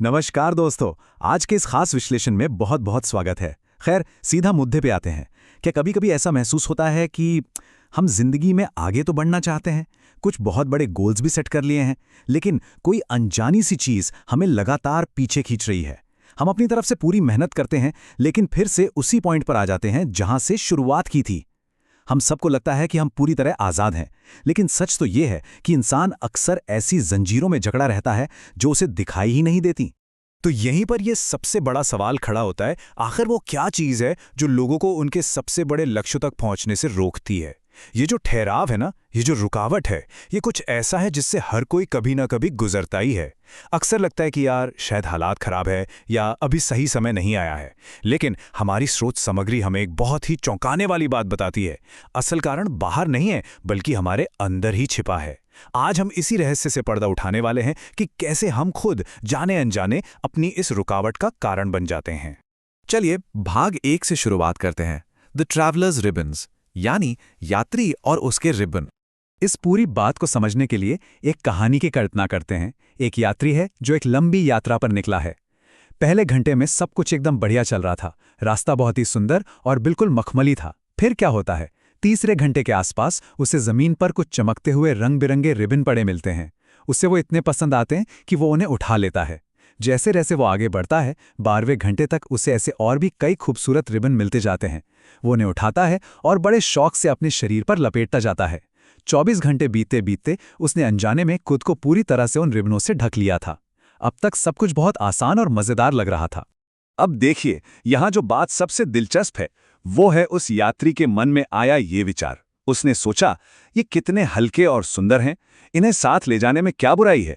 नमस्कार दोस्तों। आज के इस खास विश्लेषण में बहुत बहुत स्वागत है। खैर, सीधा मुद्दे पे आते हैं। क्या कभी कभी ऐसा महसूस होता है कि हम जिंदगी में आगे तो बढ़ना चाहते हैं, कुछ बहुत बड़े गोल्स भी सेट कर लिए हैं, लेकिन कोई अनजानी सी चीज हमें लगातार पीछे खींच रही है। हम अपनी तरफ से पूरी मेहनत करते हैं, लेकिन फिर से उसी पॉइंट पर आ जाते हैं जहां से शुरुआत की थी। हम सबको लगता है कि हम पूरी तरह आज़ाद हैं, लेकिन सच तो ये है कि इंसान अक्सर ऐसी जंजीरों में जकड़ा रहता है जो उसे दिखाई ही नहीं देती। तो यहीं पर यह सबसे बड़ा सवाल खड़ा होता है, आखिर वो क्या चीज़ है जो लोगों को उनके सबसे बड़े लक्ष्यों तक पहुंचने से रोकती है। ये जो ठहराव है ना, ये जो रुकावट है, ये कुछ ऐसा है जिससे हर कोई कभी ना कभी गुजरता ही है। अक्सर लगता है कि यार शायद हालात खराब है या अभी सही समय नहीं आया है, लेकिन हमारी स्रोत सामग्री हमें एक बहुत ही चौंकाने वाली बात बताती है। असल कारण बाहर नहीं है, बल्कि हमारे अंदर ही छिपा है। आज हम इसी रहस्य से पर्दा उठाने वाले हैं कि कैसे हम खुद जाने अनजाने अपनी इस रुकावट का कारण बन जाते हैं। चलिए भाग 1 से शुरुआत करते हैं। द ट्रैवलर्स रिबन्स, यानी यात्री और उसके रिबन। इस पूरी बात को समझने के लिए एक कहानी की कल्पना करते हैं। एक यात्री है जो एक लंबी यात्रा पर निकला है। पहले घंटे में सब कुछ एकदम बढ़िया चल रहा था, रास्ता बहुत ही सुंदर और बिल्कुल मखमली था। फिर क्या होता है, तीसरे घंटे के आसपास उसे जमीन पर कुछ चमकते हुए रंग बिरंगे रिबन पड़े मिलते हैं। उससे वो इतने पसंद आते हैं कि वो उन्हें उठा लेता है। जैसे जैसे वो आगे बढ़ता है, 12वें घंटे तक उसे ऐसे और भी कई खूबसूरत रिबन मिलते जाते हैं। वो उन्हें उठाता है और बड़े शौक से अपने शरीर पर लपेटता जाता है। 24 घंटे बीतते बीतते उसने अनजाने में खुद को पूरी तरह से उन रिबनों से ढक लिया था। अब तक सब कुछ बहुत आसान और मजेदार लग रहा था। अब देखिए, यहाँ जो बात सबसे दिलचस्प है वो है उस यात्री के मन में आया ये विचार। उसने सोचा, ये कितने हल्के और सुंदर हैं, इन्हें साथ ले जाने में क्या बुराई है।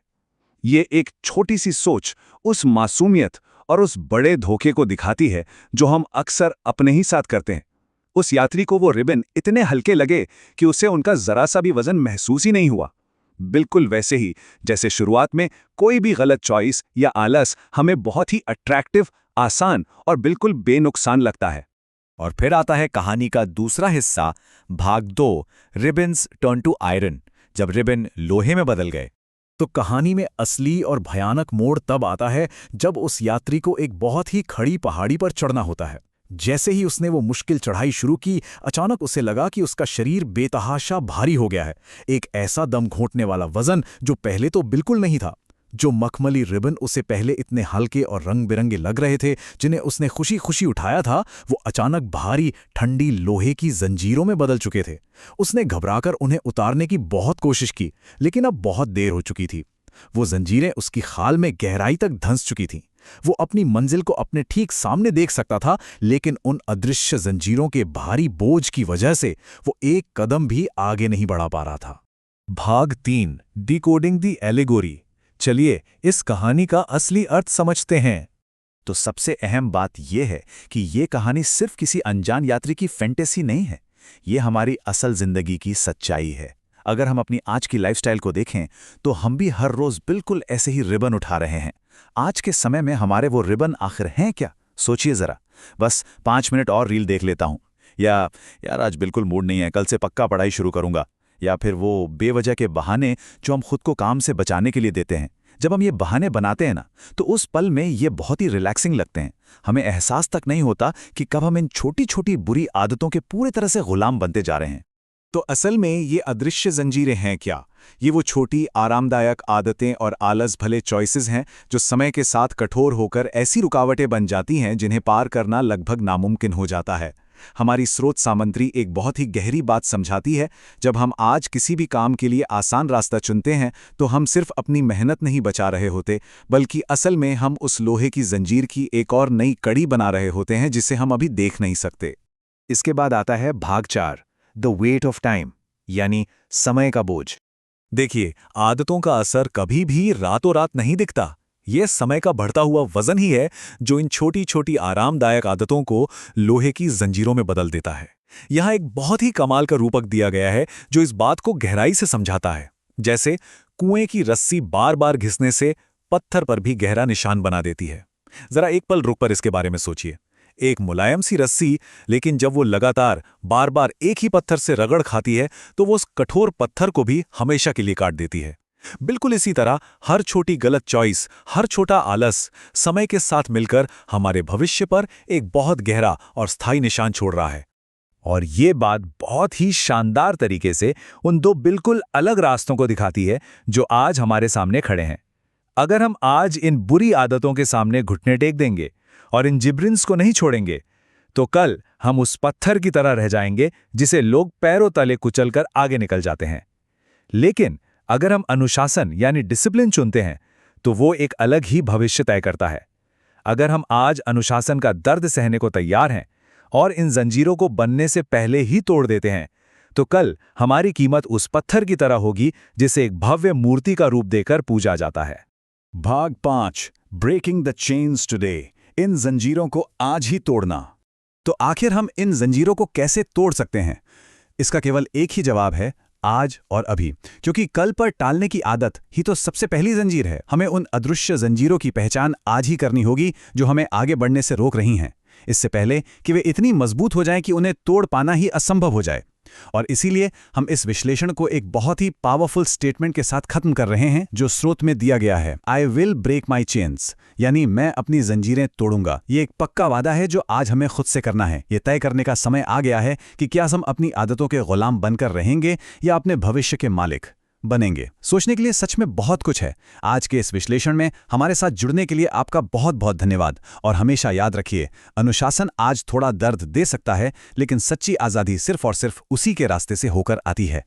ये एक छोटी सी सोच उस मासूमियत और उस बड़े धोखे को दिखाती है जो हम अक्सर अपने ही साथ करते हैं। उस यात्री को वो रिबन इतने हल्के लगे कि उसे उनका जरा सा भी वजन महसूस ही नहीं हुआ। बिल्कुल वैसे ही जैसे शुरुआत में कोई भी गलत चॉइस या आलस हमें बहुत ही अट्रैक्टिव, आसान और बिल्कुल बेनुकसान लगता है। और फिर आता है कहानी का दूसरा हिस्सा, भाग 2, रिबन्स टर्न टू आयरन, जब रिबन लोहे में बदल गए। तो कहानी में असली और भयानक मोड़ तब आता है जब उस यात्री को एक बहुत ही खड़ी पहाड़ी पर चढ़ना होता है। जैसे ही उसने वो मुश्किल चढ़ाई शुरू की, अचानक उसे लगा कि उसका शरीर बेतहाशा भारी हो गया है। एक ऐसा दम घोंटने वाला वजन जो पहले तो बिल्कुल नहीं था। जो मखमली रिबन उसे पहले इतने हल्के और रंग बिरंगे लग रहे थे, जिन्हें उसने खुशी खुशी उठाया था, वो अचानक भारी ठंडी लोहे की जंजीरों में बदल चुके थे। उसने घबराकर उन्हें उतारने की बहुत कोशिश की, लेकिन अब बहुत देर हो चुकी थी। वो जंजीरें उसकी खाल में गहराई तक धंस चुकी थीं। वो अपनी मंजिल को अपने ठीक सामने देख सकता था, लेकिन उन अदृश्य जंजीरों के भारी बोझ की वजह से वो एक कदम भी आगे नहीं बढ़ा पा रहा था। भाग 3, डिकोडिंग दी एलिगोरी। चलिए इस कहानी का असली अर्थ समझते हैं। तो सबसे अहम बात यह है कि ये कहानी सिर्फ किसी अनजान यात्री की फैंटेसी नहीं है, ये हमारी असल जिंदगी की सच्चाई है। अगर हम अपनी आज की लाइफस्टाइल को देखें तो हम भी हर रोज बिल्कुल ऐसे ही रिबन उठा रहे हैं। आज के समय में हमारे वो रिबन आखिर हैं क्या? सोचिए जरा। बस 5 मिनट और रील देख लेता हूं, या यार आज बिल्कुल मूड नहीं है, कल से पक्का पढ़ाई शुरू करूंगा, या फिर वो बेवजह के बहाने जो हम खुद को काम से बचाने के लिए देते हैं। जब हम ये बहाने बनाते हैं ना, तो उस पल में ये बहुत ही रिलैक्सिंग लगते हैं। हमें एहसास तक नहीं होता कि कब हम इन छोटी छोटी बुरी आदतों के पूरी तरह से गुलाम बनते जा रहे हैं। तो असल में ये अदृश्य जंजीरें हैं क्या? ये वो छोटी आरामदायक आदतें और आलस भले चॉइसेस हैं जो समय के साथ कठोर होकर ऐसी रुकावटें बन जाती हैं जिन्हें पार करना लगभग नामुमकिन हो जाता है। हमारी स्रोत सामग्री एक बहुत ही गहरी बात समझाती है। जब हम आज किसी भी काम के लिए आसान रास्ता चुनते हैं, तो हम सिर्फ अपनी मेहनत नहीं बचा रहे होते, बल्कि असल में हम उस लोहे की जंजीर की एक और नई कड़ी बना रहे होते हैं जिसे हम अभी देख नहीं सकते। इसके बाद आता है भाग 4, द वेट ऑफ टाइम, यानी समय का बोझ। देखिए, आदतों का असर कभी भी रातों रात नहीं दिखता। यह समय का बढ़ता हुआ वजन ही है जो इन छोटी छोटी आरामदायक आदतों को लोहे की जंजीरों में बदल देता है। यहाँ एक बहुत ही कमाल का रूपक दिया गया है जो इस बात को गहराई से समझाता है। जैसे कुएं की रस्सी बार बार घिसने से पत्थर पर भी गहरा निशान बना देती है। जरा एक पल रुक कर इसके बारे में सोचिए। एक मुलायम सी रस्सी, लेकिन जब वो लगातार बार बार एक ही पत्थर से रगड़ खाती है तो वो उस कठोर पत्थर को भी हमेशा के लिए काट देती है। बिल्कुल इसी तरह हर छोटी गलत चॉइस, हर छोटा आलस समय के साथ मिलकर हमारे भविष्य पर एक बहुत गहरा और स्थायी निशान छोड़ रहा है। और ये बात बहुत ही शानदार तरीके से उन दो बिल्कुल अलग रास्तों को दिखाती है जो आज हमारे सामने खड़े हैं। अगर हम आज इन बुरी आदतों के सामने घुटने टेक देंगे और इन जिब्रिन्स को नहीं छोड़ेंगे, तो कल हम उस पत्थर की तरह रह जाएंगे जिसे लोग पैरों तले कुचलकर आगे निकल जाते हैं। लेकिन अगर हम अनुशासन यानी डिसिप्लिन चुनते हैं, तो वो एक अलग ही भविष्य तय करता है। अगर हम आज अनुशासन का दर्द सहने को तैयार हैं और इन जंजीरों को बनने से पहले ही तोड़ देते हैं, तो कल हमारी कीमत उस पत्थर की तरह होगी जिसे एक भव्य मूर्ति का रूप देकर पूजा जाता है। भाग 5, ब्रेकिंग द चेन्स टुडे, इन जंजीरों को आज ही तोड़ना। तो आखिर हम इन जंजीरों को कैसे तोड़ सकते हैं? इसका केवल एक ही जवाब है, आज और अभी। क्योंकि कल पर टालने की आदत ही तो सबसे पहली जंजीर है। हमें उन अदृश्य जंजीरों की पहचान आज ही करनी होगी जो हमें आगे बढ़ने से रोक रही हैं, इससे पहले कि वे इतनी मजबूत हो जाएं कि उन्हें तोड़ पाना ही असंभव हो जाए। और इसीलिए हम इस विश्लेषण को एक बहुत ही पावरफुल स्टेटमेंट के साथ खत्म कर रहे हैं जो स्रोत में दिया गया है, I will break my chains, यानी मैं अपनी जंजीरें तोड़ूंगा। ये एक पक्का वादा है जो आज हमें खुद से करना है। ये तय करने का समय आ गया है कि क्या हम अपनी आदतों के गुलाम बनकर रहेंगे या अपने भविष्य के मालिक बनेंगे। सोचने के लिए सच में बहुत कुछ है। आज के इस विश्लेषण में हमारे साथ जुड़ने के लिए आपका बहुत बहुत धन्यवाद। और हमेशा याद रखिए, अनुशासन आज थोड़ा दर्द दे सकता है, लेकिन सच्ची आज़ादी सिर्फ और सिर्फ उसी के रास्ते से होकर आती है।